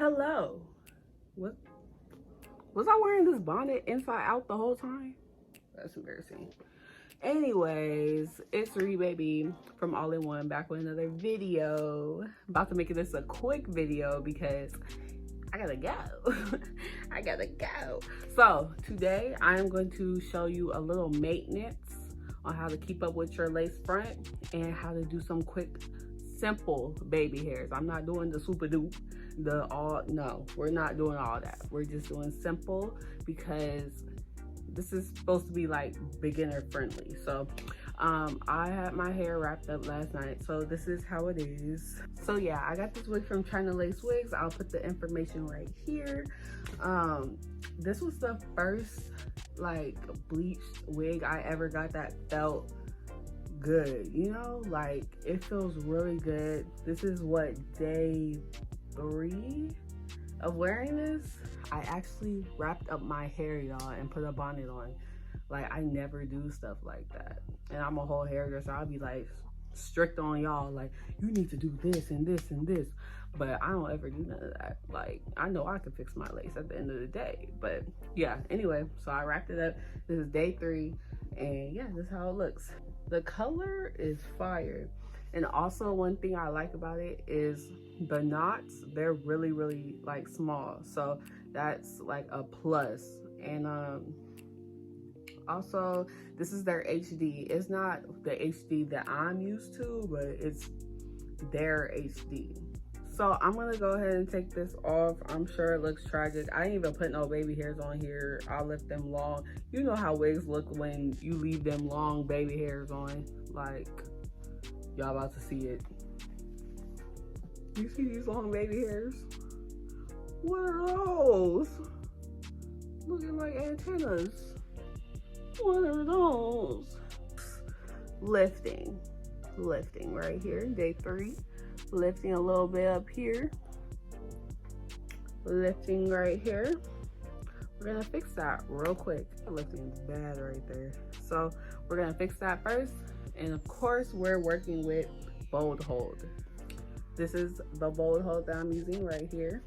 Hello. What? Was I wearing this bonnet inside out the whole time? That's embarrassing. Anyways, it's Baby from All in One back with another video. About to make this a quick video because I gotta go. I gotta go. So today I am going to show you a little maintenance on how to keep up with your lace front and how to do some quick, simple baby hairs. I'm not doing the super dupe, no, we're not doing all that. We're just doing simple because this is supposed to be like beginner friendly. So I had my hair wrapped up last night, so this is how it is. So yeah, I got this wig from China Lace Wigs. I'll put the information right here. This was the first like bleached wig I ever got that felt good, you know, like it feels really good. This is what, day 3 of wearing this. I actually wrapped up my hair, y'all, and put a bonnet on. Like, I never do stuff like that, and I'm a whole hairdresser. I'll be like strict on y'all, like, you need to do this and this and this, but I don't ever do none of that. Like, I know I can fix my lace at the end of the day. But yeah, anyway, so I wrapped it up. This is day 3, and yeah, this is how it looks. The color is fire. And also, one thing I like about it is the knots, they're really like small, so that's like a plus. And also, this is their HD. It's not the HD that I'm used to, but it's their HD. So I'm gonna go ahead and take this off. I'm sure it looks tragic. I ain't even put no baby hairs on here. I'll left them long. You know how wigs look when you leave them long baby hairs on. Like, y'all about to see it. You see these long baby hairs? What are those? Looking like antennas. What are those? Lifting right here, day 3. Lifting a little bit up here. Lifting right here. We're gonna fix that real quick. Lifting is bad right there. So we're gonna fix that first. And of course, we're working with Bold Hold. This is the Bold Hold that I'm using right here.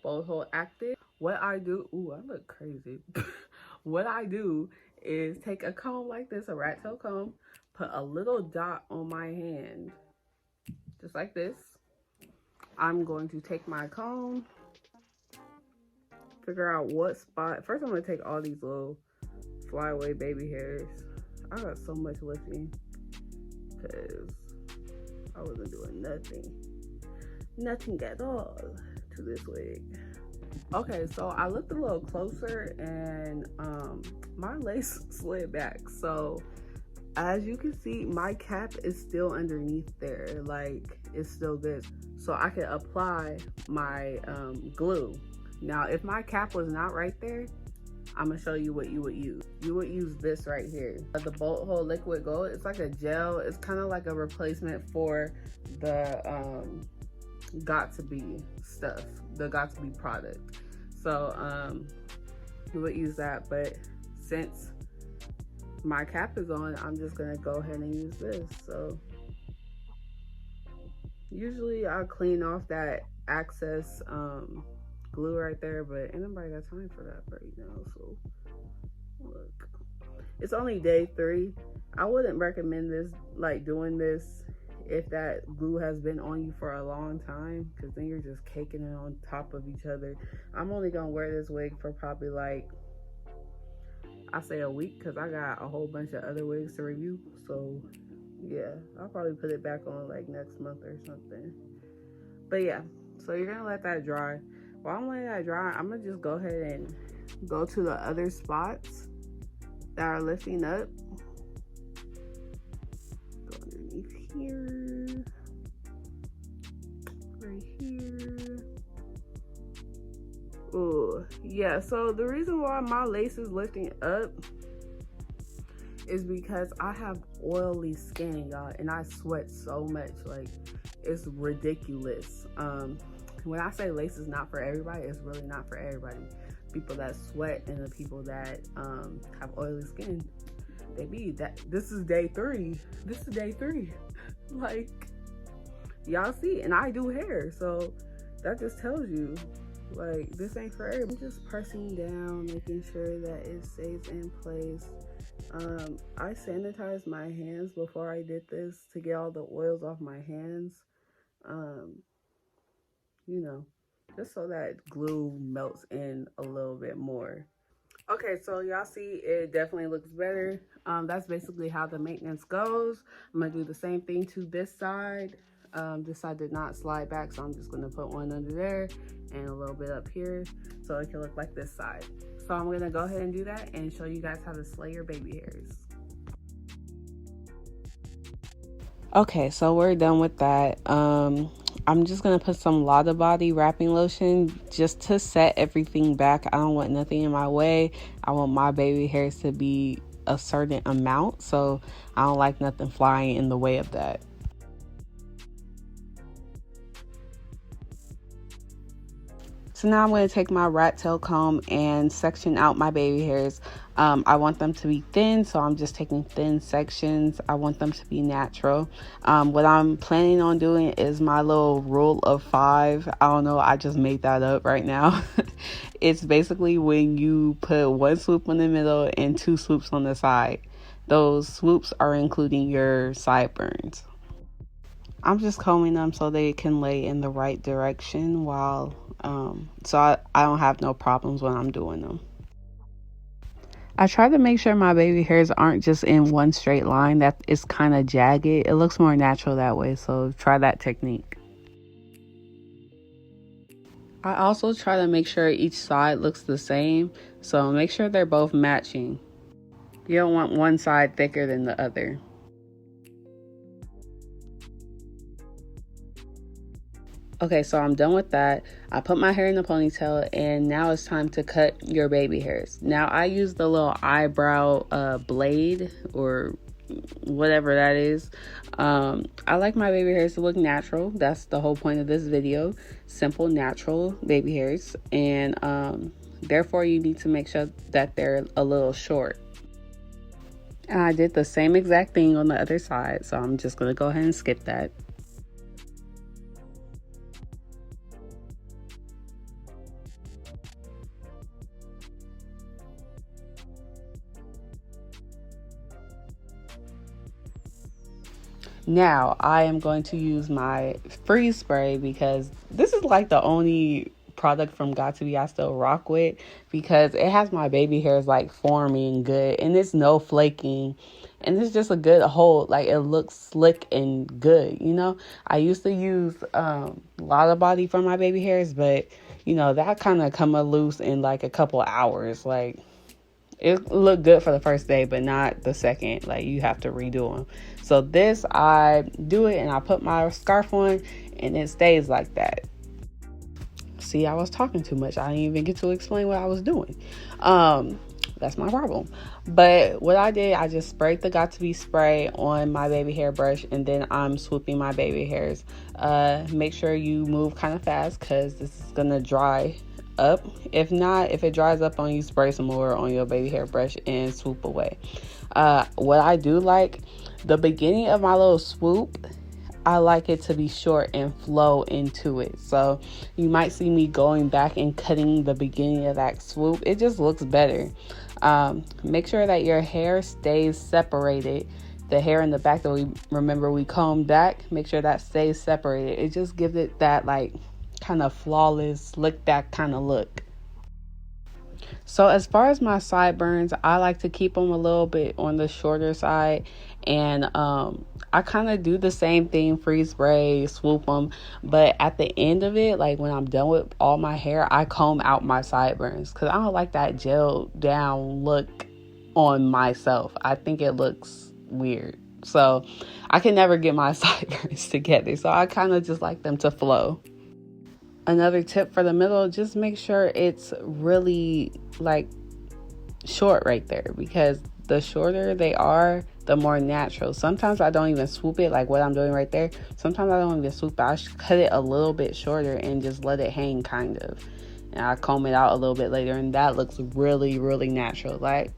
Bold Hold Active. What I do, ooh, I look crazy. What I do is take a comb like this, a rat tail comb, put a little dot on my hand, just like this. I'm going to take my comb, figure out what spot. First, I'm gonna take all these little flyaway baby hairs. I got so much lifting because I wasn't doing nothing at all to this wig. Okay, so I looked a little closer and my lace slid back. So as you can see, my cap is still underneath there. Like, it's still good. So I can apply my glue. Now, if my cap was not right there, I'm gonna show you what you would use. You would use this right here, the Bold Hold Liquid Gold. It's like a gel. It's kind of like a replacement for the Got To Be stuff, the Got To Be product. So you would use that, but since my cap is on, I'm just gonna go ahead and use this. So usually I'll clean off that excess glue right there, but ain't nobody got time for that right now. So look, it's only day 3. I wouldn't recommend this, like doing this, if that glue has been on you for a long time, because then you're just caking it on top of each other. I'm only gonna wear this wig for probably like, I say a week, because I got a whole bunch of other wigs to review. So yeah, I'll probably put it back on like next month or something. But yeah, so you're gonna let that dry. While I'm letting that dry, I'm gonna just go ahead and go to the other spots that are lifting up. Go underneath here, right here. Oh yeah, so the reason why my lace is lifting up is because I have oily skin, y'all, and I sweat so much. Like, it's ridiculous. When I say lace is not for everybody, it's really not for everybody. People that sweat and the people that have oily skin, they be that. This is day 3. This is day 3. Like, y'all see, and I do hair, so that just tells you, like, this ain't for everybody. I'm just pressing down, making sure that it stays in place. I sanitized my hands before I did this to get all the oils off my hands. You know, just so that glue melts in a little bit more. Okay, so y'all see it definitely looks better. That's basically how the maintenance goes. I'm gonna do the same thing to this side. This side did not slide back, so I'm just gonna put one under there and a little bit up here so it can look like this side. So I'm gonna go ahead and do that and show you guys how to slay your baby hairs. Okay, so we're done with that. I'm just gonna put some Lotta Body wrapping lotion just to set everything back. I don't want nothing in my way. I want my baby hairs to be a certain amount, so I don't like nothing flying in the way of that. So now I'm going to take my rat tail comb and section out my baby hairs. I want them to be thin, so I'm just taking thin sections. I want them to be natural. What I'm planning on doing is my little rule of 5. I don't know, I just made that up right now. It's basically when you put 1 swoop in the middle and 2 swoops on the side. Those swoops are including your sideburns. I'm just combing them so they can lay in the right direction while so I don't have no problems when I'm doing them. I try to make sure my baby hairs aren't just in one straight line, that is kind of jagged. It looks more natural that way, so try that technique. I also try to make sure each side looks the same, so make sure they're both matching. You don't want one side thicker than the other. Okay, so I'm done with that. I put my hair in a ponytail, and now it's time to cut your baby hairs. Now I use the little eyebrow blade or whatever that is. I like my baby hairs to look natural. That's the whole point of this video. Simple, natural baby hairs. And therefore you need to make sure that they're a little short. And I did the same exact thing on the other side, so I'm just going to go ahead and skip that. Now I am going to use my freeze spray because this is like the only product from Got2b I still rock with, because it has my baby hairs like forming good and it's no flaking and it's just a good hold. Like, it looks slick and good, you know. I used to use Lotta Body for my baby hairs, but you know that kind of come loose in like a couple hours. Like, it looked good for the first day, but not the second. Like, you have to redo them. So this, I do it and I put my scarf on and it stays like that. See, I was talking too much. I didn't even get to explain what I was doing. That's my problem. But what I did, I just sprayed the Got2b spray on my baby hair brush, and then I'm swooping my baby hairs. Make sure you move kind of fast because this is going to dry up. If not, if it dries up on you, spray some more on your baby hair brush and swoop away. What I do like, the beginning of my little swoop, I like it to be short and flow into it. So you might see me going back and cutting the beginning of that swoop. It just looks better. Make sure that your hair stays separated. The hair in the back that we combed back, make sure that stays separated. It just gives it that like kind of flawless, slick back kind of look. So as far as my sideburns, I like to keep them a little bit on the shorter side, and I kind of do the same thing, freeze spray, swoop them, but at the end of it, like when I'm done with all my hair, I comb out my sideburns because I don't like that gel down look on myself. I think it looks weird, so I can never get my sideburns together, so I kind of just like them to flow. Another tip for the middle, just make sure it's really like short right there, because the shorter they are, the more natural. Sometimes I don't even swoop it like what I'm doing right there. Sometimes I don't even swoop it. I cut it a little bit shorter and just let it hang kind of. And I comb it out a little bit later, and that looks really, really natural. Like,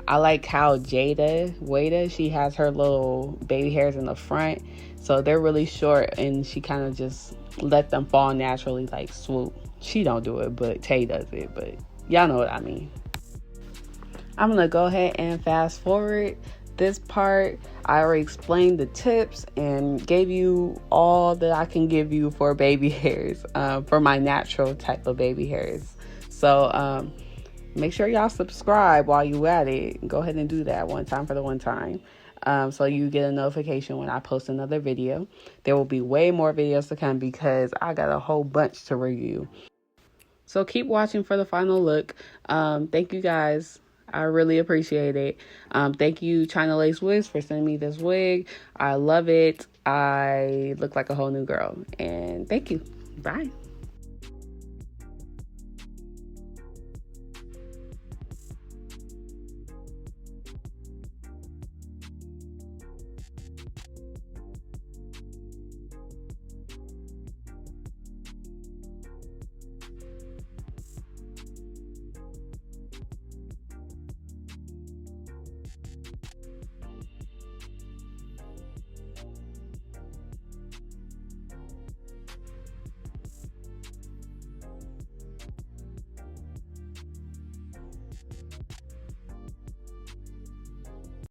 I like how Wada, she has her little baby hairs in the front. So they're really short, and she kind of just let them fall naturally like swoop. She don't do it, but Tay does it, but y'all know what I mean. I'm gonna go ahead and fast forward this part. I already explained the tips and gave you all that I can give you for baby hairs, for my natural type of baby hairs. So make sure y'all subscribe while you at it. Go ahead and do that one time for the one time. So you get a notification when I post another video. There will be way more videos to come because I got a whole bunch to review. So keep watching for the final look. Thank you guys. I really appreciate it. Thank you, China Lace Wigs, for sending me this wig. I love it. I look like a whole new girl. And thank you. Bye.